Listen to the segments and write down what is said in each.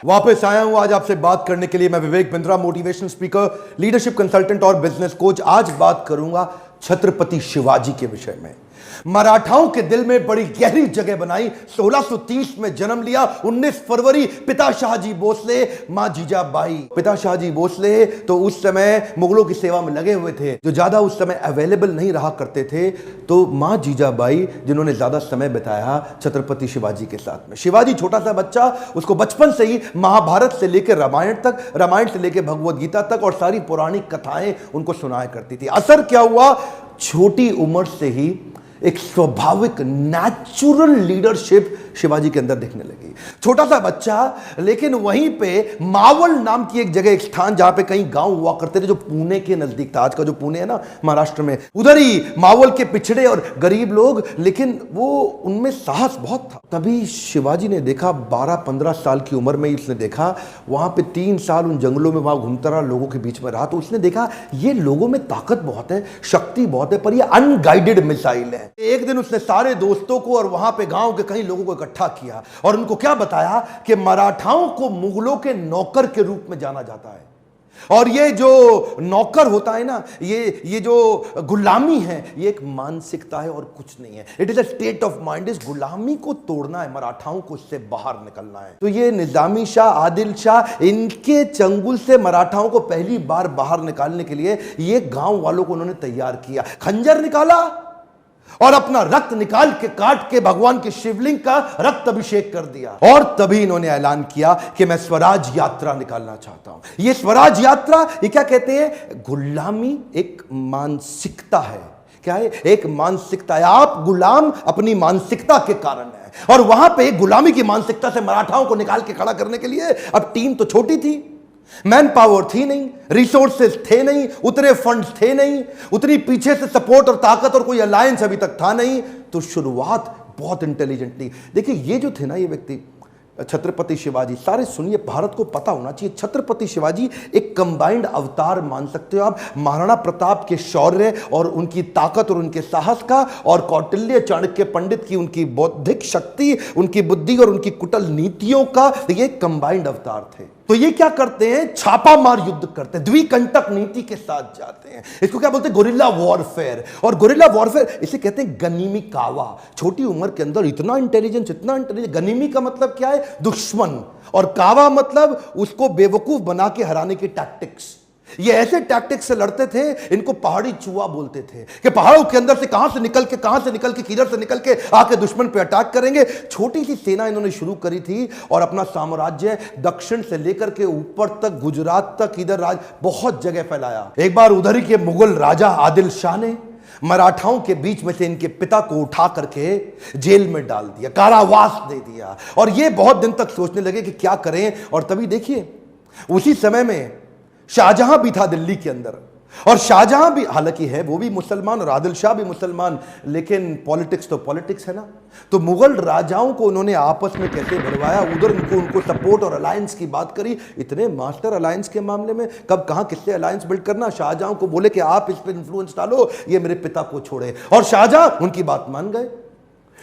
वापस आया हूं आज आपसे बात करने के लिए। मैं Vivek Bindra, motivational speaker, leadership consultant और बिजनेस कोच। आज बात करूंगा छत्रपति शिवाजी के विषय में। मराठाओं के दिल में बड़ी गहरी जगह बनाई। 1630 में जन्म लिया। 19 फरवरी पिता शाहजी भोसले, मां जीजाबाई। पिता शाहजी भोसले तो उस समय मुगलों की सेवा में लगे हुए थे, जो ज्यादा उस समय अवेलेबल नहीं रहा करते थे। तो मां जीजाबाई जिन्होंने ज्यादा समय बिताया छत्रपति शिवाजी के साथ में। शिवाजी छोटा सा बच्चा, उसको बचपन से ही महाभारत से लेकर रामायण तक, रामायण से लेकर भगवत गीता तक और सारी पौराणिक कथाएं उनको सुनाया करती थी। असर क्या हुआ, छोटी उम्र से ही एक स्वाभाविक नेचुरल लीडरशिप शिवाजी के अंदर दिखने लगी। छोटा सा बच्चा, लेकिन वहीं पे मावल नाम की एक जगह, एक स्थान जहां पे कई गांव हुआ करते थे, जो पुणे के नजदीक था। आज का जो पुणे है ना महाराष्ट्र में, उधर ही मावल के पिछड़े और गरीब लोग, लेकिन वो उनमें साहस बहुत था। तभी शिवाजी ने देखा, 12-15 साल की उम्र में उसने देखा, वहां पे 3 साल उन जंगलों में वहां घूमता रहा, लोगों के बीच में रहा। तो उसने देखा ये लोगों में ताकत बहुत है, शक्ति बहुत है, पर ये अनगाइडेड मिसाइल है। एक दिन उसने सारे दोस्तों को और वहां पे गांव के कई लोगों को इकट्ठा किया और उनको क्या बताया कि मराठाओं को मुगलों के नौकर के रूप में जाना जाता है। और ये जो नौकर होता है ना, ये जो गुलामी है, ये एक मानसिकता है और कुछ नहीं है। It is a state of mind. इस गुलामी को तोड़ना है, मराठाओं को इससे बाहर निकलना है। तो ये निजामी शाह, आदिल शाह, इनके चंगुल से मराठाओं को पहली बार बाहर निकालने के लिए ये गांव वालों को उन्होंने तैयार किया। खंजर निकाला और अपना रक्त निकाल के काट के भगवान के शिवलिंग का रक्त अभिषेक कर दिया। और तभी इन्होंने ऐलान किया कि मैं स्वराज यात्रा निकालना चाहता हूं। ये स्वराज यात्रा, ये क्या कहते हैं, गुलामी एक मानसिकता है। क्या है? एक मानसिकता है। आप गुलाम अपनी मानसिकता के कारण है। और वहां पे गुलामी की मानसिकता से मराठाओं को निकाल के खड़ा करने के लिए, अब टीम तो छोटी थी, मैन पावर थी नहीं, रिसोर्सेज थे नहीं, उतने फंड्स थे नहीं, उतनी पीछे से सपोर्ट और ताकत और कोई अलायंस अभी तक था नहीं। तो शुरुआत बहुत इंटेलिजेंटली, देखिए ये जो थे ना, ये व्यक्ति छत्रपति शिवाजी, सारे सुनिए, भारत को पता होना चाहिए, छत्रपति शिवाजी एक कंबाइंड अवतार मान सकते हो आप, महाराणा प्रताप के शौर्य और उनकी ताकत और उनके साहस का, और कौटिल्य चाणक्य पंडित की उनकी बौद्धिक शक्ति, उनकी बुद्धि और उनकी कुटिल नीतियों का, ये कंबाइंड अवतार थे। तो ये क्या करते हैं, छापा मार युद्ध करते हैं, द्विकंटक नीति के साथ जाते हैं। इसको क्या बोलते हैं, गोरिल्ला वॉरफेयर। और गोरिल्ला वॉरफेयर इसे कहते हैं गनीमी कावा। छोटी उम्र के अंदर इतना इंटेलिजेंस, इतना इंटेलिजेंस। गनीमी का मतलब क्या है, दुश्मन, और कावा मतलब उसको बेवकूफ बना के हराने की टैक्टिक्स। ये ऐसे टैक्टिक्स से लड़ते थे, इनको पहाड़ी चूहा बोलते थे, कि पहाड़ों के अंदर से कहां से निकल के किधर से निकल के आके दुश्मन पे अटैक करेंगे। छोटी सी सेना इन्होंने शुरू करी थी और अपना साम्राज्य दक्षिण से लेकर के ऊपर तक, गुजरात तक, इधर राज बहुत जगह फैलाया। एक बार उधर ही के मुगल राजा आदिल शाह ने मराठाओं के बीच में से इनके पिता को उठा करके जेल में डाल दिया, कारावास दे दिया। और ये बहुत दिन तक सोचने लगे कि क्या करें। और तभी देखिए, उसी समय में शाहजहां भी था दिल्ली के अंदर, और शाहजहां भी हालांकि है वो भी मुसलमान और आदिल शाह भी मुसलमान, लेकिन पॉलिटिक्स तो पॉलिटिक्स है ना। तो मुगल राजाओं को उन्होंने आपस में कैसे भरवाया, उधर उनको सपोर्ट और अलायंस की बात करी। इतने मास्टर अलायंस के मामले में, कब कहां किससे अलायंस बिल्ड करना। शाहजहां को बोले कि आप इस पर इंफ्लुएंस डालो, ये मेरे पिता को छोड़े, और शाहजहां उनकी बात मान गए।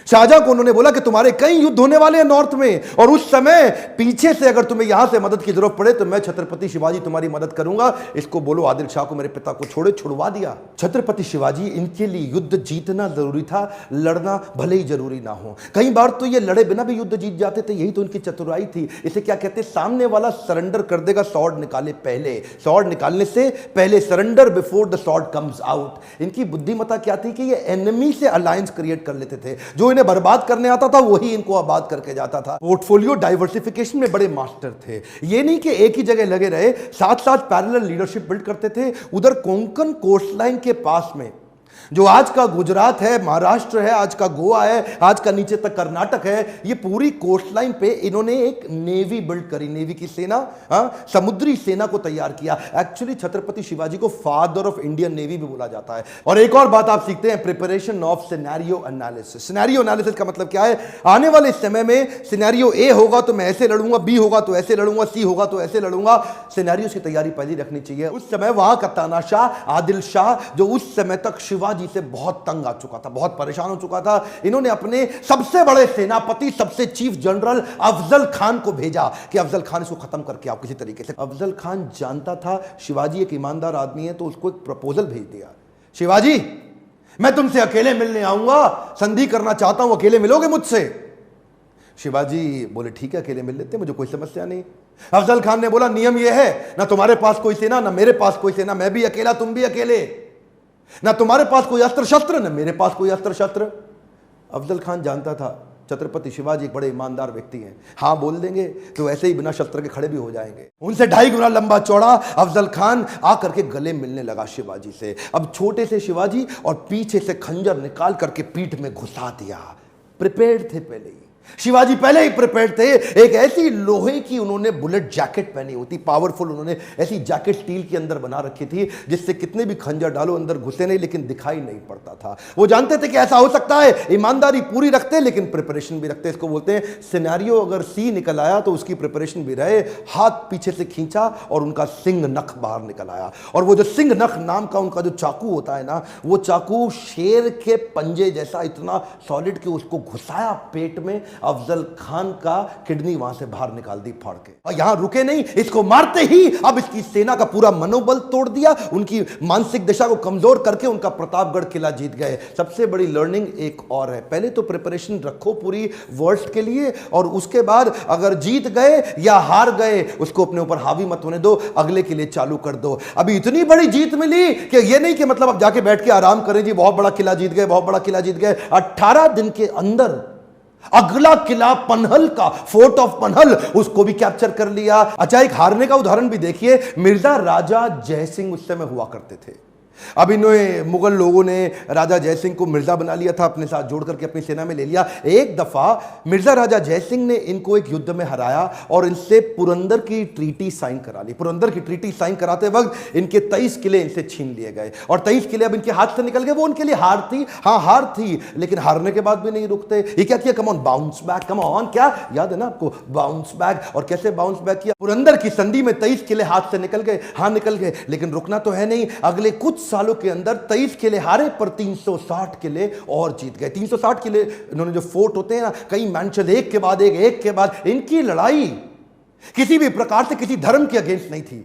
शाहजहां को उन्होंने बोला कि तुम्हारे कई युद्ध होने वाले हैं नॉर्थ में, और उस समय पीछे से अगर तुम्हें यहां से मदद की जरूरत पड़े तो मैं छत्रपति शिवाजी तुम्हारी मदद करूंगा। इसको बोलो आदिल शाह को मेरे पिता को छोड़े। छुड़वा दिया। छत्रपति शिवाजी, इनके लिए युद्ध जीतना जरूरी था, लड़ना भले ही जरूरी ना हो। कई बार तो ये लड़े बिना भी युद्ध जीत जाते थे, यही तो उनकी चतुराई थी। इसे क्या कहते हैं, सामने वाला सरेंडर कर देगा स्वॉर्ड निकाले पहले, स्वॉर्ड निकालने से पहले, surrender before the sword comes out. इनकी बुद्धिमत्ता क्या थी कि ये एनिमी से अलायंस क्रिएट कर लेते थे। जो इन्हें बर्बाद करने आता था वही इनको आबाद करके जाता था। पोर्टफोलियो डाइवर्सिफिकेशन में बड़े मास्टर थे। ये नहीं कि एक ही जगह लगे रहे, साथ साथ पैरेलल लीडरशिप बिल्ड करते थे। उधर कोंकण कोस्टलाइन के पास में, जो आज का गुजरात है, महाराष्ट्र है, आज का गोवा है, आज का नीचे तक कर्नाटक है, ये पूरी कोस्टलाइन पे इन्होंने एक नेवी बिल्ड करी, नेवी की सेना, समुद्री सेना को तैयार किया। एक्चुअली छत्रपति शिवाजी को फादर ऑफ इंडियन नेवी भी बोला जाता है। और एक और बात आप सीखते हैं, preparation of scenario analysis. Scenario analysis का मतलब क्या है, आने वाले समय में सिनेरियो ए होगा तो मैं ऐसे लड़ूंगा, बी होगा तो ऐसे लड़ूंगा, सी होगा तो ऐसे लड़ूंगा। सिनेरियो की तैयारी पहले रखनी चाहिए। उस समय वहां का तानाशाह आदिल शाह, जो उस समय तक शिवाजी से बहुत तंग आ चुका था, बहुत परेशान हो चुका था। इन्होंने अपने सबसे बड़े सेनापति, सबसे चीफ जनरल अफजल खान को भेजा कि अफजल खान इसको खत्म करके आओ किसी तरीके से। अफजल खान जानता था शिवाजी एक ईमानदार आदमी है, तो उसको एक प्रपोजल भेज दिया, शिवाजी मैं तुमसे अकेले मिलने आऊंगा, संधि करना चाहता हूं, अकेले मिलोगे मुझसे? शिवाजी बोले ठीक है, अकेले मिल लेते, मुझे कोई समस्या नहीं। अफजल खान ने बोला नियम यह है, ना तुम्हारे पास कोई सेना, ना मेरे पास कोई सेना, मैं भी अकेला, तुम भी अकेले, ना तुम्हारे पास कोई अस्त्र शस्त्र, ना मेरे पास कोई अस्त्र शस्त्र। अफजल खान जानता था छत्रपति शिवाजी एक बड़े ईमानदार व्यक्ति हैं, हाँ बोल देंगे तो ऐसे ही बिना शस्त्र के खड़े भी हो जाएंगे। उनसे 2.5 गुना लंबा चौड़ा अफजल खान आकर के गले मिलने लगा शिवाजी से। अब छोटे से शिवाजी और पीछे से खंजर निकाल करके पीठ में घुसा दिया। प्रिपेयर्ड थे पहले ही, शिवाजी पहले ही प्रिपेयर्ड थे। एक ऐसी लोहे की उन्होंने बुलेट जैकेट पहनी होती, पावरफुल, उन्होंने ऐसी जैकेट स्टील के अंदर बना रखी थी जिससे कितने भी खंजर डालो अंदर घुसे नहीं, लेकिन दिखाई नहीं पड़ता था। वो जानते थे कि ऐसा हो सकता है, ईमानदारी पूरी रखते लेकिन प्रिपरेशन भी रखते। इसको बोलते हैं सिनेरियो अगर सी निकल आया तो उसकी प्रिपरेशन भी रहे। हाथ पीछे से खींचा और उनका सिंह नख बाहर निकल आया, और वो जो सिंह नख नाम का उनका जो चाकू होता है ना, वो चाकू शेर के पंजे जैसा इतना सॉलिड कि उसको घुसाया पेट में। अफजल खान का किडनी वहां से बाहर निकाल दी फाड़ के। और यहां रुके नहीं, इसको मारते ही अब इसकी सेना का पूरा मनोबल तोड़ दिया, उनकी मानसिक दिशा को कमजोर करके उनका प्रतापगढ़ किला जीत गए। सबसे बड़ी लर्निंग एक और है, पहले तो प्रिपरेशन रखो पूरी वर्स्ट के लिए, और उसके बाद अगर जीत गए या हार गए उसको अपने ऊपर हावी मत होने दो, अगले के लिए चालू कर दो। अभी इतनी बड़ी जीत मिली कि ये नहीं कि मतलब अब जाके बैठ के आराम करें जी, बहुत बड़ा किला जीत गए, बहुत बड़ा किला जीत गए। 18 दिन के अंदर अगला किला पनहल का, फोर्ट ऑफ पनहल, उसको भी कैप्चर कर लिया। अच्छा, एक हारने का उदाहरण भी देखिए, मिर्जा राजा जयसिंह उस समय हुआ करते थे। अब इन्होंने मुगल लोगों ने राजा जयसिंह को मिर्जा बना लिया था, अपने साथ जोड़ करके अपनी सेना में ले लिया। एक दफा मिर्जा राजा जयसिंह ने इनको एक युद्ध में हराया और इनसे पुरंदर की ट्रीटी साइन करा ली। पुरंदर की ट्रीटी साइन कराते वक्त इनके 23 किले इनसे छीन लिए गए, और 23 किले अब इनके हाथ से निकल गए। वो उनके लिए हार थी, हाँ हार थी, लेकिन हारने के बाद भी नहीं रुकते। ये क्या किया, come on bounce back, come on, क्या याद है ना आपको, बाउंस बैक। और कैसे बाउंस बैक किया, पुरंदर की संधि में 23 किले हाथ से निकल गए, हाँ निकल गए, लेकिन रुकना तो है नहीं। अगले कुछ सालों के अंदर 23 किले हारे पर 360 किले और जीत गए। 360 किले इन्होंने जो फोर्ट होते हैं ना, कई मैंशन, एक के बाद एक के बाद। इनकी लड़ाई किसी भी प्रकार से किसी धर्म के अगेंस्ट नहीं थी,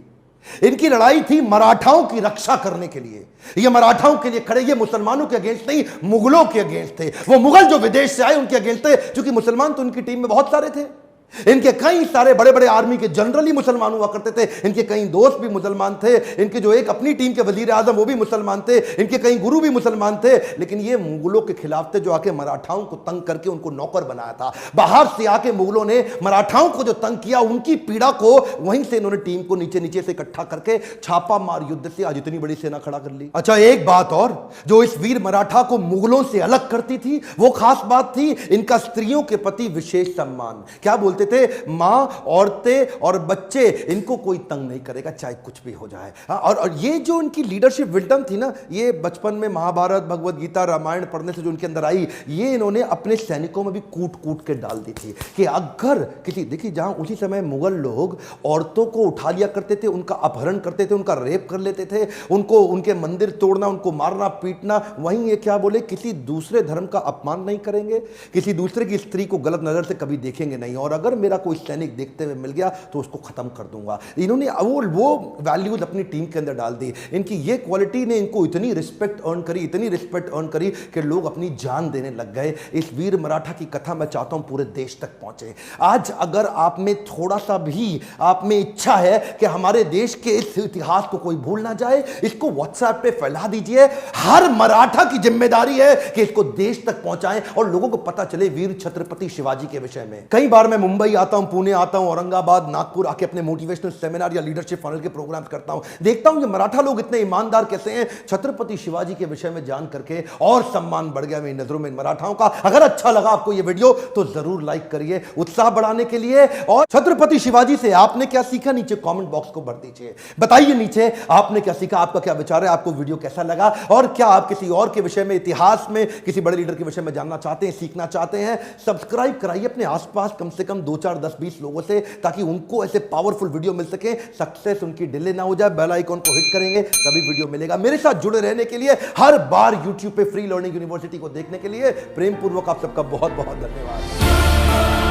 इनकी लड़ाई थी मराठाओं की रक्षा करने के लिए। ये मराठाओं के लिए खड़े, ये मुसलमानों के अगेंस्ट नहीं, मुगलों के अगेंस्ट थे। वो मुगल जो विदेश से आए उनके अगेंस्ट थे, क्योंकि मुसलमान तो उनकी टीम में बहुत सारे थे। इनके कई सारे बड़े बड़े आर्मी के जनरल ही मुसलमान हुआ करते थे, इनके कई दोस्त भी मुसलमान थे, इनके जो एक अपनी टीम के वजीर आजम वो भी मुसलमान थे, इनके कई गुरु भी मुसलमान थे। लेकिन ये मुगलों के खिलाफ थे जो आके मराठाओं को तंग करके उनको नौकर बनाया था। बाहर से आके मुगलों ने मराठाओं को जो तंग किया, उनकी पीड़ा को वहीं से इन्होंने टीम को नीचे नीचे से इकट्ठा करके छापा मार युद्ध से आज इतनी बड़ी सेना खड़ा कर ली। अच्छा, एक बात और जो इस वीर मराठा को मुगलों से अलग करती थी, वो खास बात थी इनका स्त्रियों के प्रति विशेष सम्मान। क्या बोलते थे, मां, औरतें और बच्चे, इनको कोई तंग नहीं करेगा चाहे कुछ भी हो जाए। और ये जो इनकी लीडरशिप विजडम थी ना, ये बचपन में महाभारत, भगवत गीता, रामायण पढ़ने से जो इनके अंदर आई, ये इन्होंने अपने सैनिकों में भी कूट कूट के डाल दी थी कि अगर किसी, देखिए जहां उसी समय मुगल लोग औरतों को उठा लिया करते थे, उनका अपहरण करते थे, उनका रेप कर लेते थे, उनको उनके मंदिर तोड़ना, उनको मारना पीटना, वहीं ये क्या बोले, किसी दूसरे धर्म का अपमान नहीं करेंगे, किसी दूसरे की स्त्री को गलत नजर से कभी देखेंगे नहीं, और अगर मेरा कोई सैनिक देखते हुए मिल गया तो उसको खत्म कर दूंगा। इन्होंने वो वैल्यूज अपनी टीम के अंदर डाल दी। इनकी ये क्वालिटी ने इनको इतनी रिस्पेक्ट अर्न करी, इतनी रिस्पेक्ट अर्न करी कि लोग अपनी जान देने लग गए। इस वीर मराठा की कथा मैं चाहता हूं पूरे देश तक पहुंचे। आज अगर आप में थोड़ा सा भी आप में इच्छा है कि हमारे देश के इस इतिहास को कोई भूल ना जाए, इसको व्हाट्सएप पे फैला दीजिए। हर मराठा की जिम्मेदारी है कि इसको देश तक पहुंचाएं और लोगों को पता चले वीर छत्रपति शिवाजी के विषय में। कई बार मैं मुंबई आता हूं, पुणे आता हूं, औरंगाबाद, नागपुर आके अपने मोटिवेशनल सेमिनार या लीडरशिप फनल के प्रोग्राम करता हूं, देखता हूं कि मराठा लोग इतने ईमानदार कैसे हैं। छत्रपति शिवाजी के विषय में जान करके और सम्मान बढ़ गया मेरी नजरों में मराठाओं का। अगर अच्छा लगा आपको यह वीडियो तो जरूर लाइक करिए उत्साह बढ़ाने के लिए। और छत्रपति शिवाजी से आपने क्या सीखा, नीचे कमेंट बॉक्स को भर दीजिए, बताइए नीचे आपने क्या सीखा, आपका क्या विचार है, आपको वीडियो कैसा लगा, और क्या आप किसी और के विषय में, इतिहास में किसी बड़े लीडर के विषय में जानना चाहते हैं, सीखना चाहते हैं। सब्सक्राइब कराइए, अपने आसपास कम से कम 2 4 10 20 लोगों से, ताकि उनको ऐसे पावरफुल वीडियो मिल सके, सक्सेस उनकी डिले ना हो जाए। बेल आइकॉन को हिट करेंगे तभी वीडियो मिलेगा। मेरे साथ जुड़े रहने के लिए, हर बार यूट्यूब पे फ्री लर्निंग यूनिवर्सिटी को देखने के लिए प्रेम पूर्वक आप सबका बहुत बहुत धन्यवाद।